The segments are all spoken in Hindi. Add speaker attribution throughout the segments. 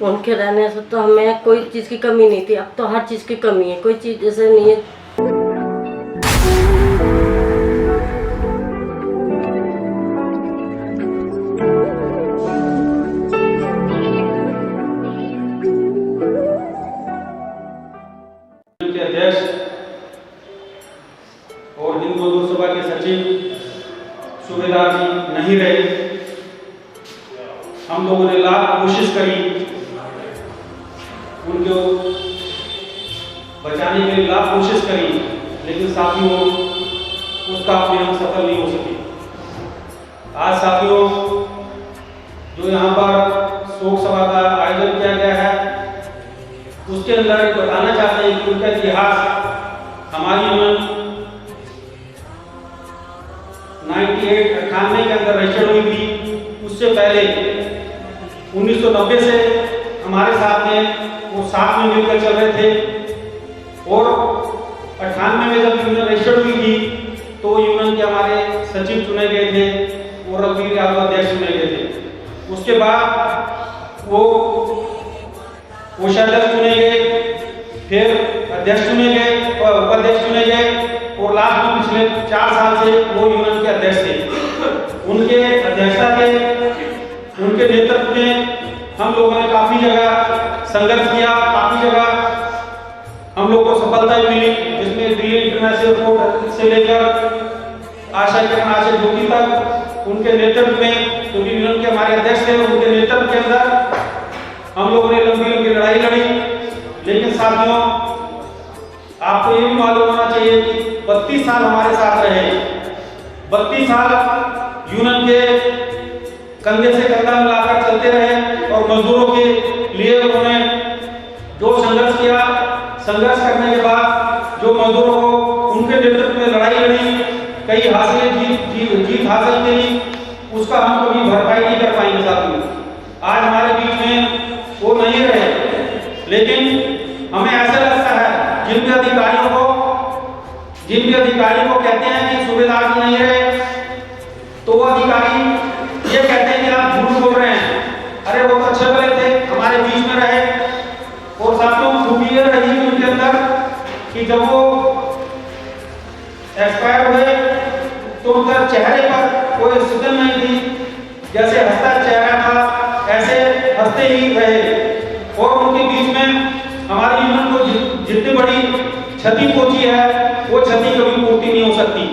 Speaker 1: उनके रहने से तो हमें कोई चीज़ की कमी नहीं थी, अब तो हर चीज़ की कमी है, कोई चीज़ जैसे नहीं है।
Speaker 2: के अध्यक्ष और हिंद मजदूर सभा के सचिव सूबेदार जी नहीं रहे। हम लोगों ने लाख कोशिश करी उनको बचाने के लिए, लाख कोशिश करी, लेकिन साथियों उसका अपने हम सफल नहीं हो सके। आज साथियों जो यहाँ पर शोक सभा का आयोजन किया गया है, उसके अंदर बताना चाहते हैं कि उनका इतिहास हमारी यूनियन 98 के अंदर रजिस्टर्ड हुई थी। उससे पहले 1990 से हमारे साथ में वो साथ में मिलकर चल रहे थे और 98 में जब यूनियन रजिस्टर्ड हुई थी तो यूनियन के हमारे सचिव चुने गए थे और रघुवीर यादव अध्यक्ष चुने गए थे। उसके बाद वो कोषाध्यक्ष चुने गए, फिर अध्यक्ष चुने गए और उपाध्यक्ष चुने गए और लास्ट में पिछले 4 साल से वो यूनियन के अध्यक्ष थे। उनके अध्यक्षता के उनके नेतृत्व में हम लोगों ने काफ़ी जगह संघर्ष किया, काफ़ी जगह हम लोग को सफलता मिली, जिसमें दिल्ली इंटरनेशनल एयरपोर्ट से लेकर आशा ज्योति तक उनके नेतृत्व में, जो यूनियन के हमारे अध्यक्ष थे, उनके नेतृत्व के अंदर हम लोगों ने लंबी लंबी लड़ाई लड़ी। लेकिन साथियों आपको ये भी मालूम होना चाहिए कि 32 साल हमारे साथ रहे, 32 साल यूनियन के कंधे से कंधा मिलाकर चलते रहे और मजदूरों के लिए उन्होंने जो संघर्ष किया, संघर्ष करने के बाद जो मजदूरों को उनके नेतृत्व में लड़ाई लड़ी, कई जीत हासिल की, उसका हम कभी भरपाई नहीं कर पाएंगे साथियों। आज हमारे बीच में वो नहीं रहे, लेकिन हमें ऐसा लगता है जिन भी अधिकारियों को कहते हैं कि सूबेदार जी नहीं रहे, तो वो अधिकारी ये कहते हैं कि आप झूठ बोल रहे हैं। अरे वो तो अच्छे भले थे, हमारे बीच में रहे। और साथियों खूबी ये रही उनके अंदर कि जब वो एक्सपायर हुए तो उनके चेहरे पर कोई सिकन नहीं थी, जैसे हंसता चेहरा था ऐसे हंसते ही रहे। और उनके बीच में हमारी यूनियन को जितनी बड़ी क्षति पहुंची है वो क्षति कभी पूर्ति नहीं हो सकती,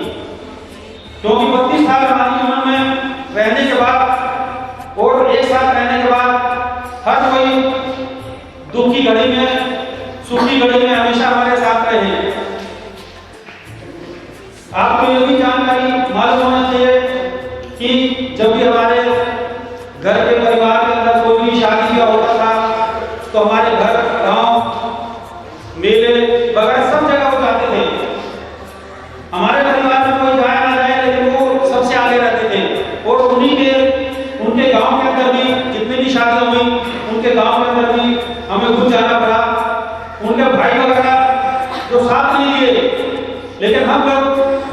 Speaker 2: क्योंकि 32 साल हमारी यूनियन में रहने के बाद और एक साथ रहने के बाद हर कोई दुख की घड़ी में, सुख की घड़ी में हमेशा हमारे साथ रहे। आपको ये भी जानकारी मालूम होना चाहिए कि जब भी हमारे घर के परिवार के अंदर कोई भी शादी ब्याह होता था तो हमारे घर, गांव, मेले वगैरह सब जगह वो जाते थे। हमारे परिवार में कोई जाए ना जाए, लेकिन वो सबसे आगे रहते थे। और उनके गांव के अंदर भी जितनी भी शादियां हुई, उनके गांव के अंदर भी हमें खुद जाना पड़ा। उनके भाई वगैरह जो साथ नहीं लिए, लेकिन हम लोग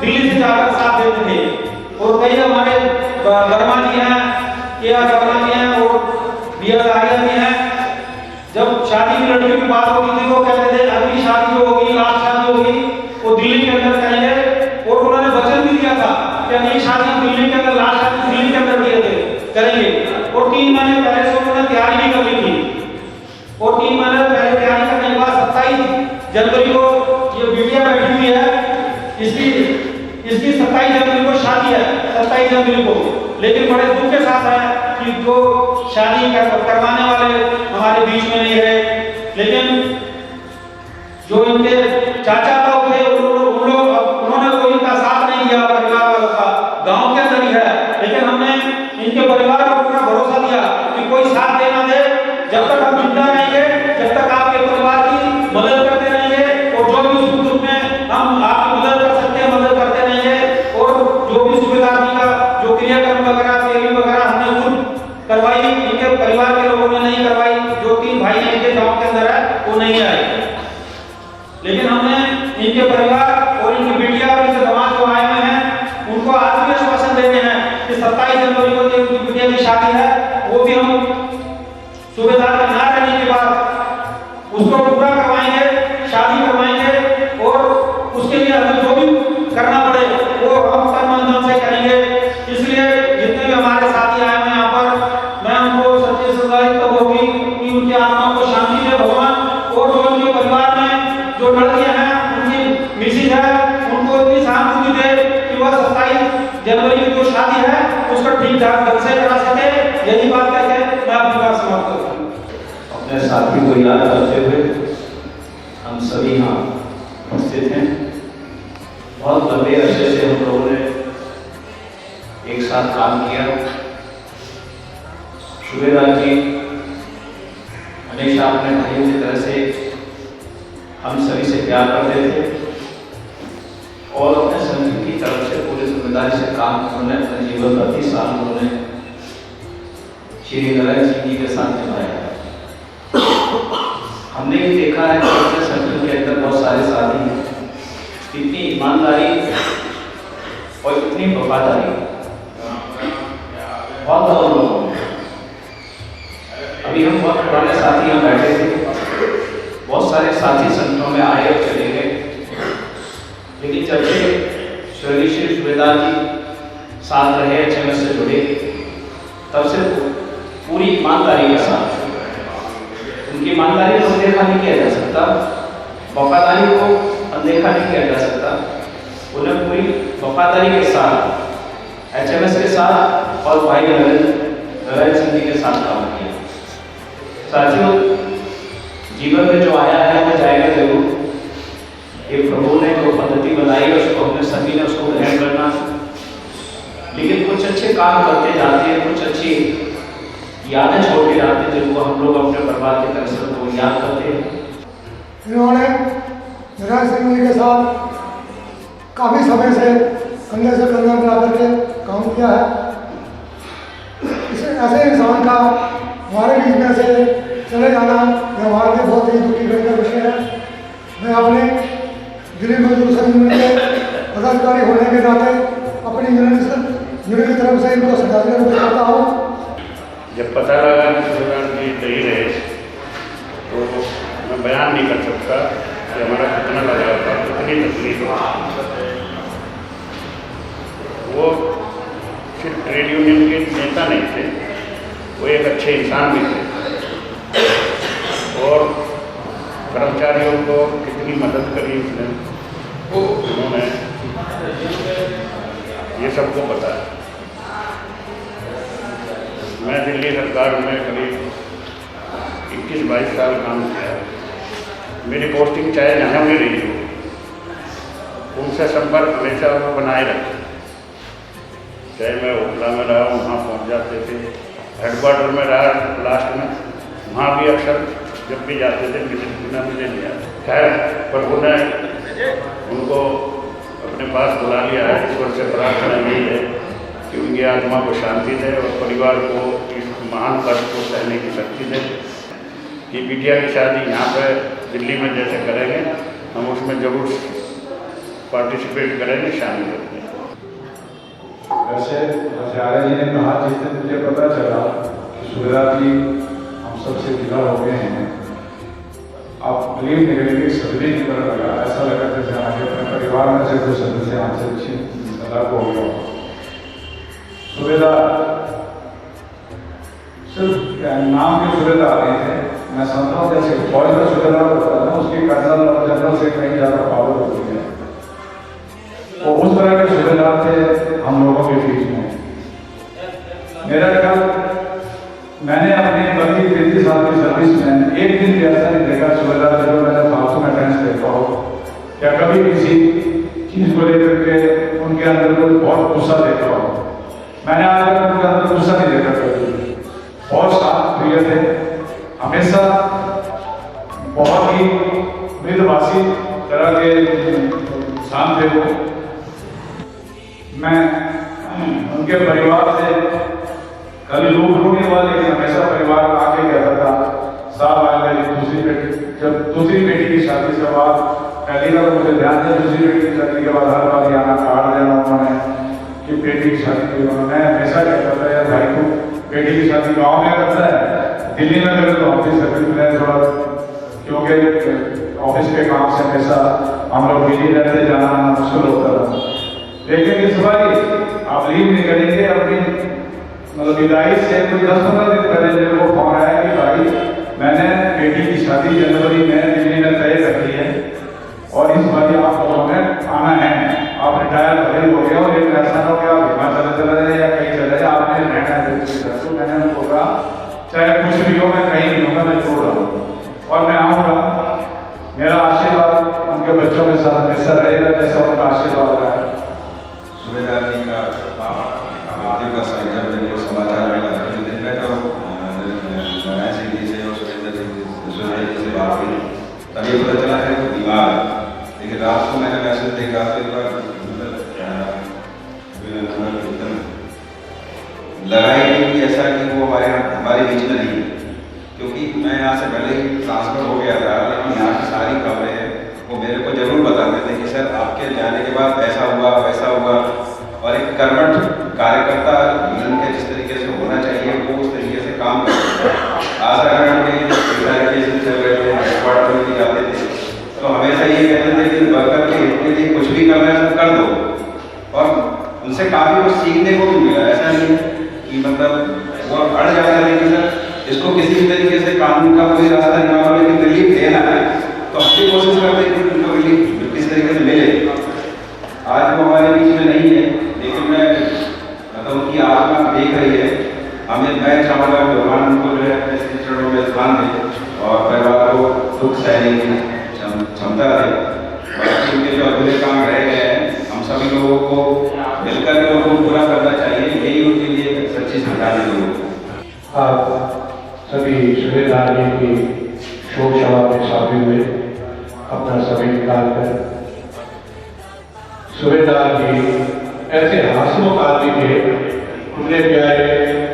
Speaker 2: दिल्ली से जाकर साथ देते थे। और कई हमारे वर्मा जी हैं, वर्मा जी हैं और आर्या भी हैं। जब शादी की लड़कियों की बात होती थी, वो कहते थे अगली शादी जो होगी, लास्ट शादी होगी, वो दिल्ली के अंदर करेंगे। और उन्होंने वचन भी दिया था कि अगली शादी दिल्ली के अंदर, लास्ट शादी दिल्ली के अंदर करेंगे। और 3 महीने पहले से उन्होंने तैयारी भी कर ली थी। और 3 महीने पहले तैयारी करने के बाद 27 जनवरी को ये वीडियो बैठी हुई है, इसकी 27 जनवरी को शादी है, 27 जनवरी को। लेकिन बड़े दुख के साथ है कि जो शादी करवाने वाले हमारे बीच में नहीं रहे। लेकिन जो इनके चाचा लोग थे उन्होंने कोई इनका साथ नहीं दिया, परिवार वालों का, गांव के अंदर ही है। लेकिन हमने इनके परिवार को पूरा भरोसा दिया कि कोई साथ देना दे, जब तक हम जिंदा रहेंगे, जब तक आपके परिवार की मदद करते रहेंगे और जो भी सुख दुख में हम आपकी मदद कर सकते हैं मदद करते रहेंगे। और जो भी सूबेदार जी का जो क्रियाक्रम वगैरह, तैयारी वगैरह हमने खुद करवाई, इनके परिवार के लोगों ने नहीं करवाई। जो 3 भाई इनके गांव के अंदर है वो नहीं आए, लेकिन हमने इनके परिवार और इनकी बेटियां और इनके दामाद जो आए हुए हैं उनको आज भी आश्वासन देते हैं कि 27 जनवरी को जो उनकी बेटिया की शादी है वो भी हम सूबेदार के ना रहने उसको पूरा करवाएंगे, शादी करवाएंगे और उसके लिए हमें जो भी करना पड़े वो हम तन मन धन से करेंगे। इसलिए जितने भी हमारे साथी आए हैं यहाँ पर, मैं उनको सच्ची श्रद्धांजलि तब होगी कि उनकी आत्मा को शांति दे भगवान, और जो उनके परिवार में जो लड़कियां हैं, उनकी मिसेज है, उनको इतनी सहानुभूति दे कि वह 27 जनवरी की जो शादी है उसका ठीक ढंग से करा सके। यही बात कहकर मैं अपनी बात समाप्त करता हूँ।
Speaker 3: अपने साथी को याद करते हुए हम सभी यहाँ उपस्थित हैं। बहुत लंबे अरसे से हम लोगों ने एक साथ काम किया। सुबेदार जी हमेशा अपने भाइयों की तरह से हम सभी से प्यार करते थे और अपने संघ की तरफ से पूरी जिम्मेदारी से काम उन्होंने अपने जीवन का 30 साल उन्होंने श्री नारायण सिंह जी के साथ निभाया। हमने भी देखा है कि अपने सर्कल के अंदर बहुत सारे साथी हैं, इतनी ईमानदारी और इतनी वफादारी बहुत लोगों में। अभी हम बहुत पुराने साथी यहाँ बैठे थे, बहुत सारे साथी संगठनों में आए और चले गए, लेकिन जब से स्वर्गीय श्री सुबेदार जी साथ रहे, HMS से जुड़े, तब से पूरी ईमानदारी के साथ, उनकी ईमानदारी को अनदेखा नहीं किया जा सकता, वफादारी को अनदेखा नहीं किया जा सकता। उन्हें पूरी वफादारी के साथ HMS के साथ और भाई नारायण सिंह जी के साथ काम किया। साथियों, जीवन में जो आया है वो जाएगा जरूर। ये प्रभु ने जो पद्धति बनाई है उसको हमने सभी ने उसको ग्रहण करना, लेकिन कुछ अच्छे काम करते जाते हैं, कुछ अच्छी यादें छोड़ के जाते हैं जिनको हम लोग अपने परिवार की तरफ से वो याद करते हैं।
Speaker 4: इन्होंने नारायण सिंह जी के साथ काफ़ी समय से कंधे से कंधा मिलाकर के काम किया है। इसे ऐसे इंसान का हमारे बीच में से चले जाना यह हमारे लिए बहुत ही दुखी का विषय है। मैं अपने दिल्ली मजदूर संघ यूनियन के पदाधिकारी होने के नाते अपनी यूनियन की तरफ से इनको श्रद्धांजलि अर्पित करता हूँ।
Speaker 5: जब पता लगा कि सुबेदार जी नहीं रहे तो मैं बयान नहीं कर सकता कि हमारा कितना लगा था, कितनी तकलीफ हुई। वो सिर्फ ट्रेड यूनियन के नेता नहीं थे, वो एक अच्छे इंसान भी थे और कर्मचारियों को कितनी मदद करी उसने, उन्होंने, ये सबको पता है। मैं दिल्ली सरकार में करीब 21-22 साल काम किया। मेरी पोस्टिंग चाहे जहाँ भी रही हो, उनसे संपर्क हमेशा वो बनाए रखे। चाहे मैं ओखला में रहा, वहाँ पहुँच जाते थे, हेडक्वार्टर में रहा लास्ट में, वहाँ भी अक्सर जब भी जाते थे मुझे नहीं आते। खैर, पर उन्हें उनको अपने पास बुला लिया है। ईश्वर से प्रार्थना यही है कि उनकी आत्मा को शांति दे और परिवार को इस महान कष्ट को सहने की शक्ति दे। कि बिटिया की शादी यहाँ पे दिल्ली में जैसे करेंगे, हम उसमें जरूर पार्टिसिपेट करेंगे, शामिल होंगे।
Speaker 6: वैसे आचार्य जी ने कहा, जिससे मुझे पता चला कि सुबेदार जी हम सबसे जुड़ा हो गए हैं, आप बिलीव नहीं करेंगे, सदमे की तरह लगा। ऐसा लगा जैसे आगे अपने परिवार में से कुछ सदस्य आपसे अच्छी सदा को हो गया। सुबेदार सिर्फ नाम के सुबेदार नहीं थे, मैं समझता हूँ जैसे फौज का सुबेदार होता है ना, उसकी कर्नल और जनरल से कहीं ज़्यादा पावर होती है। वो उस तरह के सुबेदार थे हम लोगों के बीच में। मेरा ख्याल, मैंने अपनी 32-33 साल की सर्विस में एक दिन भी ऐसा नहीं देखा सुबेदार जब मैंने फालतू में टेंस देखा हो या कभी किसी चीज़ को लेकर के उनके अंदर कोई बहुत गुस्सा देखा हो। मैंने आज तक उनके अंदर गुस्सा नहीं देखा कभी। बहुत शांत प्रिय थे, हमेशा बहुत ही मृदभाषी तरह के इंसान थे वो। मैं उनके परिवार से कभी रूबरूने वाले हमेशा परिवार आके कहता था, साहब आज मेरी दूसरी बेटी, जब दूसरी बेटी की शादी से बाद पहली बार मुझे ध्यान दिया, दूसरी बेटी की शादी के बाद हर बार यहाँ कार्ड देना उन्होंने कि बेटी की शादी की। मैं हमेशा कहता था, यार भाई को बेटी की शादी गाँव में करता है, दिल्ली में करे तो ऑफिस सर्विस में थोड़ा, क्योंकि ऑफिस के काम से हमेशा हम लोग बिजी रहते, जाना आना मुश्किल होता था। लेकिन इस बार आप लीव नहीं करेंगे, अपनी मतलब विदाई से कोई 10-15 दिन पहले मेरे को फोन आया कि भाई मैंने बेटी की शादी जनवरी में दिल्ली में तय रखी है और इस बार आप लोगों ने आना है, आप रिटायर भले हो गए और एक ऐसा हो गया हिमाचल चला जाए या कहीं चला जाए, आपने रहना है। तो मैंने उनको कहा चाहे कुछ भी हो, मैं कहीं नहीं होगा, मैं छोड़ रहा हूँ और मैं आऊँगा। मेरा आशीर्वाद उनके बच्चों के साथ हमेशा रहेगा जैसा उनका आशीर्वाद रहा है।
Speaker 7: सूबेदार जी का आदित्य का समाचार मिला दिन में तो नारायण सिंह जी से और सुरेंद्र जी से बात हुई, तभी पता चला है वो बीमार है। लेकिन रात को मैंने मैसेज देखा तो एक बार एकदम लगाई नहीं कि ऐसा कि वो हमारे बीच में नहीं है, क्योंकि मैं यहाँ से पहले ही ट्रांसफ़र हो गया था। लेकिन यहाँ की सारी खबरें वो मेरे को जरूर बताते थे कि सर आपके जाने के बाद ऐसा हुआ वैसा हुआ, और एक कर्मठ कार्यकर्ता जीवन के जिस तरीके से होना चाहिए वो उस तरीके से काम करता है। आशाकरण के सारे केसेस चल रहे थे, हेडक्वार्टर में भी जाते थे तो हमेशा ये कहते थे कि वर्कर के हित के लिए कुछ भी करना है तो कर दो, और उनसे काफ़ी कुछ सीखने को भी मिला। ऐसा नहीं कि मतलब वो अड़ जाते थे कि सर इसको किसी भी तरीके से कानून का कोई रास्ता नहीं मालूम, लेकिन रिलीफ देना है तो हम भी कोशिश करते हैं कि उनको रिलीफ किस तरीके से मिले। आज वो हमारे बीच में नहीं है, लेकिन मैं मतलब उनकी आत्मा देख रही है। मैं चाहूँगा भगवान उनको जो है अपने चरणों में स्थान दे और परिवार को दुख सहने की क्षमता दे। बाकी उनके जो अधूरे काम रह गए हैं हम सभी लोगों को मिलकर के उनको पूरा करना चाहिए, यही उनके लिए सच्ची श्रद्धांजलि होगी।
Speaker 6: आप सभी सूबेदार जी की शोक सभा में शामिल हुए, अपना समय निकाल कर। सूबेदार जी ऐसे हासियों आदमी थे, उतने प्यारे,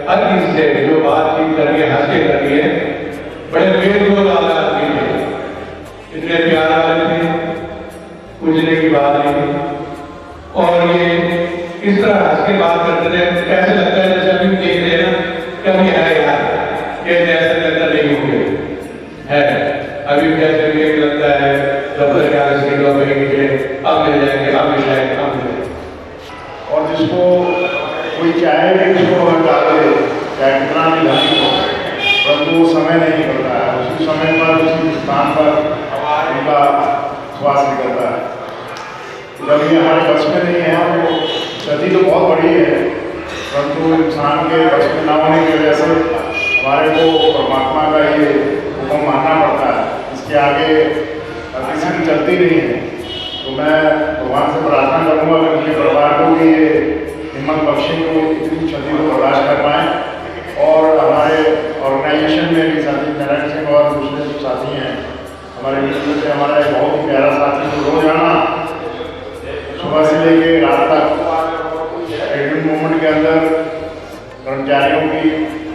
Speaker 6: हर किसी से जो बातचीत करिए हंस के करिए, बड़े बेजोड़ वाला आदमी थे, इतने प्यार वाले थे, पूछने की बात नहीं थी। और ये इस तरह हंस के बात करते थे, ऐसे लगता है जैसे अभी देख रहे हैं कभी है यार, ये ऐसे लगता नहीं होंगे है, अभी कैसे भी लगता है दफ्तर के आगे सीटों पे अब मिल जाएंगे, अब मिल जाएंगे, अब मिल जाएंगे।
Speaker 5: और जिसको कोई चाहे कि उसको हटा दे, चाहे कितना भी धनी हो, परंतु वो समय नहीं निकलता है, उसी समय पर उसी स्थान पर उनका श्वास निकलता है। जब ये हमारे बस में नहीं है, वो क्षति तो बहुत बड़ी है, परंतु इंसान के बस में ना होने की वजह से हमारे को परमात्मा का ये हुक्म मानना पड़ता है, इसके आगे किसी की चलती नहीं है। तो मैं भगवान से प्रार्थना करूँगा कि उनके परिवार को भी ये हिम्मत बख्शे कि वो इतनी क्षति को बर्दाश्त कर पाएँ। और हमारे ऑर्गेनाइजेशन में भी साथी नारायण सिंह और दूसरे जो साथी हैं हमारे बीच से, हमारा एक बहुत ही प्यारा साथी जो रोजाना सुबह से लेके रात तक ट्रेड मूवमेंट के अंदर कर्मचारियों की,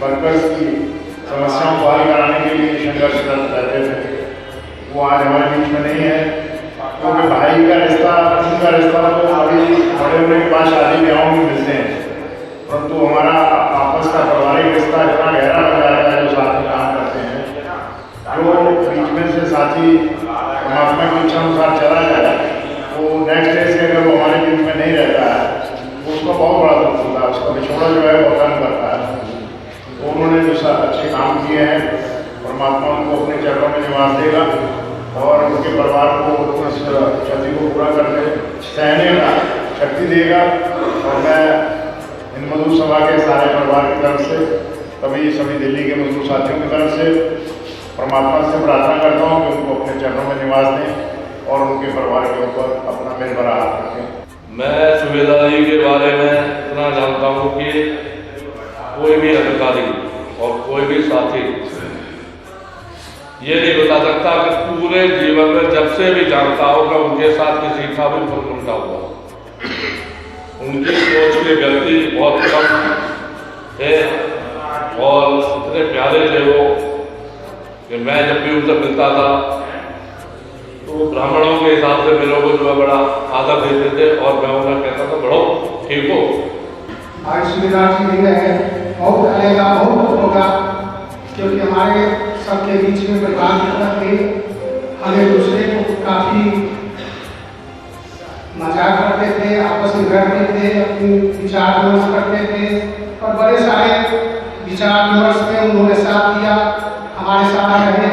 Speaker 5: वर्कर्स की समस्याओं को हल कराने के लिए संघर्षरत रहते थे, वो आज हमारे बीच में नहीं है। क्योंकि भाई का रिश्ता, उनका रिश्ता तो बड़ी बड़े बड़े के पास शादी ब्याहों में मिलते हैं, परंतु हमारा आपस का पारिवारिक रिश्ता इतना गहरा हो जाता है जो साथ में काम करते हैं। जो बीच में से साथी परमात्मा की इच्छा अनुसार चला जाए, वो नेक्स्ट डे से अगर वो हमारे बीच में नहीं रहता है तो उसका बहुत बड़ा दुख होता है, उसका बिछोड़ा जो है वो कम करता है। तो उन्होंने जो अच्छे काम किए हैं, परमात्मा उनको अपने चरणों में निवास देगा और उनके परिवार को इस क्षति को पूरा करके सहने का शक्ति देगा। और मैं इन मजदूर सभा के सारे परिवार की तरफ से, तभी सभी दिल्ली के मजदूर साथियों की तरफ से परमात्मा से प्रार्थना करता हूँ कि उनको अपने चरणों में निवास दें और उनके परिवार के ऊपर अपना निर्भर हाथ रखें।
Speaker 8: मैं सूबेदार जी के बारे में इतना जानता हूँ कि कोई भी अधिकारी और कोई भी साथी ये नहीं बता सकता कि पूरे जीवन में जब से भी जानता होगा उनके साथ किसी का भी फर्क हुआ। उनकी सोच के व्यक्ति बहुत कम थे और इतने प्यारे थे वो कि मैं जब भी उनसे मिलता था तो ब्राह्मणों के हिसाब से मेरे को जो है बड़ा आदर देते थे और मैं उन्हें कहता था बढ़ो ठीक हो।
Speaker 4: आज सूबेदार जी नहीं रहे, बहुत आएगा, बहुत होगा, क्योंकि हमारे सबके बीच में परिवार की हम एक दूसरे को काफ़ी मजाक करते थे, आपस में बैठते थे, अपनी विचार विमर्श करते थे और बड़े सारे विचार विमर्श में उन्होंने साथ दिया, हमारे साथ रहे।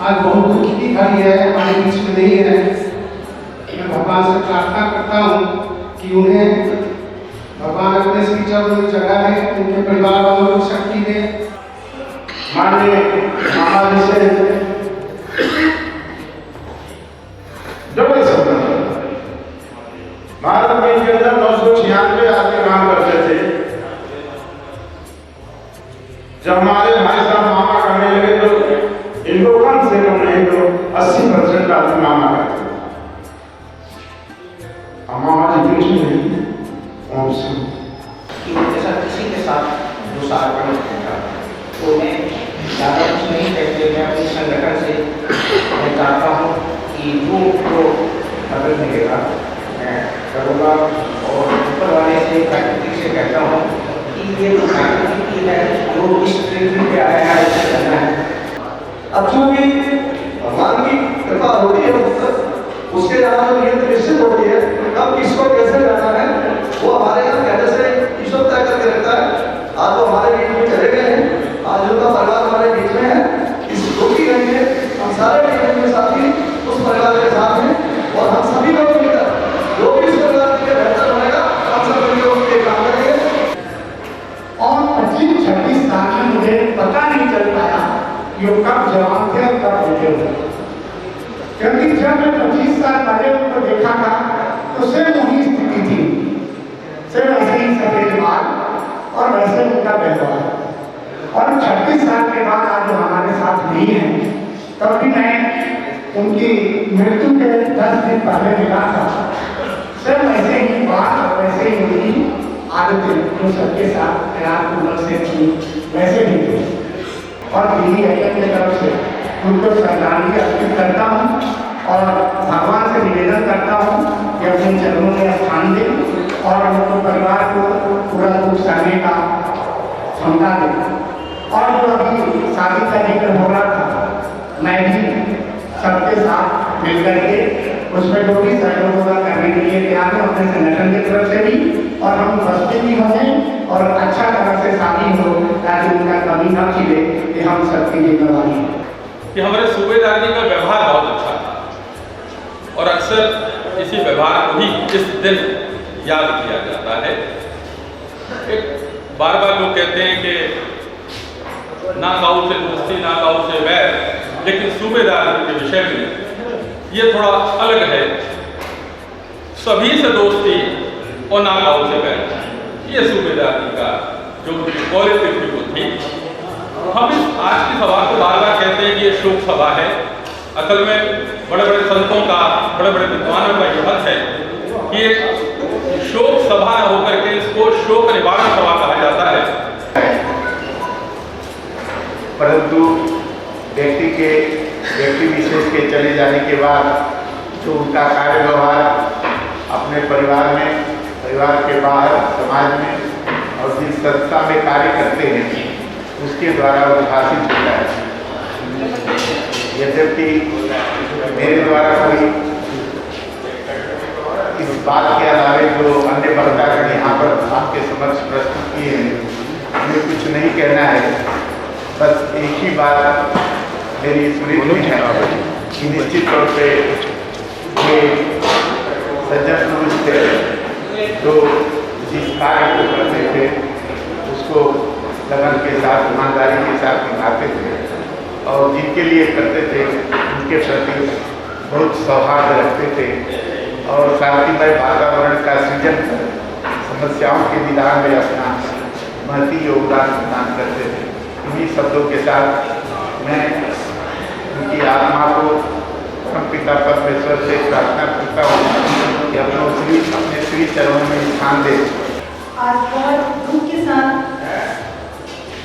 Speaker 4: आज बहुत दुख की घड़ी है, हमारे बीच में नहीं है। मैं भगवान से प्रार्थना करता हूँ कि उन्हें भगवान अपने श्री चरणों में जगह दे, उनके परिवार वालों को शक्ति दे।
Speaker 6: माननीय महाराज से डबल संबंध भारत में के अंदर 996 आदमी काम करते थे। जब हमारे भाई साहब मामा करने लगे तो इनको कम से कम नहीं तो 80% आदमी मामा करते थे। मामा जी बीच में नहीं
Speaker 3: ऐसा किसी के साथ जो सार्वजनिक होता तो मैं ज़्यादा कुछ नहीं कहते। मैं अपने संगठन से मैं चाहता हूँ कि जो मदद मिलेगा मैं करूँगा और ऊपर वाले से प्राकृतिक से कहता हूँ कि ये जो प्राकृतिक की है वो इस पृथ्वी पे आया है, इसे करना है।
Speaker 9: अब चूंकि भगवान की कृपा होती है उसके यहाँ जो नियत निश्चित होती है, अब किसको कैसे जाना है वो हमारे यहाँ पहले से ईश्वर तय करके रखता है। आज वो हमारे बीच में चले गए हैं, आज उनका परिवार हमारे बीच में है, इस दुखी घड़ी में हम सारे जीवन साथी उस परिवार के साथ हैं और हम सभी लोग मिलकर जो भी इस परिवार के लिए बेहतर बनेगा हम सब मिलकर उसके काम करेंगे।
Speaker 4: और 25-26 साल में मुझे पता नहीं चल पाया कि वो कब जवान थे और कब बूढ़े हुए, क्योंकि जब मैं 25 साल पहले उनको देखा था तो सिर्फ वही स्थिति थी, सिर्फ ऐसे ही सफेद बाल और वैसे उनका व्यवहार। और 26 साल के बाद आज वो हमारे साथ नहीं है, तब भी मैं उनकी मृत्यु के 10 दिन पहले मिला था, सिर्फ वैसे ही बात और वैसे ही उनकी आदतें जो सबके साथ प्यार पूर्वक से थी वैसे ही थे। और मेरी अपनी तरफ से उनको श्रद्धांजलि अर्पित करता हूँ और भगवान से निवेदन करता हूँ कि अपने चरणों में स्थान दें और उनको परिवार को पूरा दुख सहने का क्षमता दें। और जो अभी शादी का जिक्र हो रहा था, मैं भी सबके साथ मिलकर के उसमें जो भी सहयोग होगा करने के लिए तैयार हूँ, अपने संगठन की तरफ से भी, और हम उपस्थित भी होंगे और अच्छा तरह से शादी हो ताकि उनका कमी न खिले, कि हम सबकी जिम्मेवारी है।
Speaker 10: कि हमारे सूबेदार जी का व्यवहार बहुत अच्छा था और अक्सर इसी व्यवहार को ही इस दिन याद किया जाता है। एक बार बार लोग कहते हैं कि ना गाँव से दोस्ती ना गाँव से वैर, लेकिन सूबेदार जी के विषय में ये थोड़ा अलग है। सभी से दोस्ती और ना गाँव से वैर, ये सूबेदार जी का जो क्वालिटी थी वो थी। हम इस आज की सभा को बार बार कहते हैं कि ये शोक सभा है। असल में बड़े बड़े संतों का, बड़े बड़े विद्वानों का ये मत है कि ये शोक सभा न होकर के इसको शोक निवारण सभा कहा जाता है।
Speaker 6: परंतु व्यक्ति विशेष के चले जाने के बाद जो उनका कार्य व्यवहार अपने परिवार में, परिवार के बाहर, समाज में और जिस संस्था में कार्य करते हैं उसके द्वारा उद्भाषित होता है। यद्यपि मेरे द्वारा कोई इस बात के अलावे जो अन्य वक्तागण यहाँ पर आपके समक्ष प्रस्तुत किए हैं, हमें कुछ नहीं कहना है। बस एक ही बात मेरी स्मृति में है कि निश्चित तौर पे ये सज्जन पुरुष थे जो जिस कार्य को करते थे उसको लगन के साथ, ईमानदारी के साथ निभाते थे और जिनके लिए करते थे उनके प्रति बहुत सौहार्द रखते थे और शांतिमय वातावरण का सृजन कर समस्याओं के निदान में अपना महती योगदान प्रदान करते थे। इन्हीं शब्दों के साथ मैं उनकी आत्मा को परम पिता परमेश्वर से प्रार्थना करता हूँ कि अपने श्री चरणों में स्थान दे।
Speaker 11: आज बहुत दुख के साथ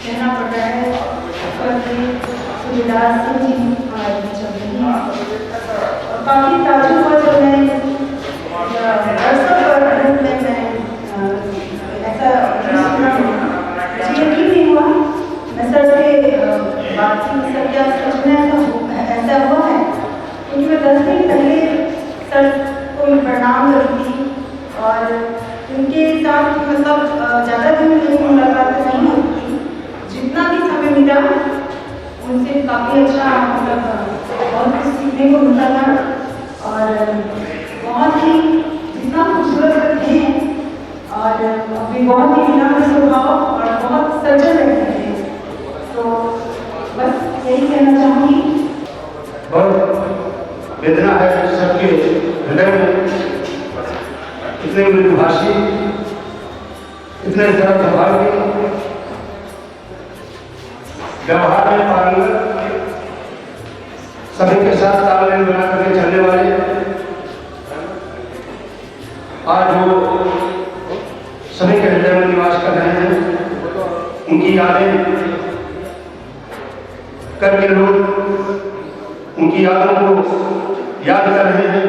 Speaker 11: कहना पड़ रहा है सूबेदार सिंह जी हमारे बीच में और काफ़ी ताजुब हुआ जब मैं अवसर पर मैं ऐसा सुना मुझे यकीन नहीं हुआ। मैं सर से बात की सर क्या सच में ऐसा हुआ है, उनसे काफ़ी अच्छा मतलब बहुत कुछ सीखने को मिलता था और बहुत ही जितना खूबसूरत लगते हैं और अभी बहुत ही विनम्र स्वभाव और बहुत सजग रहते हैं। तो बस यही कहना चाहूँगी।
Speaker 12: बहुत वेदना है सबके हृदय में, इतने मृदुभाषी, इतने सरल स्वभाव के, व्यवहार में पारंगत, सभी के साथ तालमेल बना करके चलने वाले, आज वो सभी के हृदय में निवास कर रहे हैं। उनकी यादें करके लोग उनकी यादों को याद कर रहे हैं।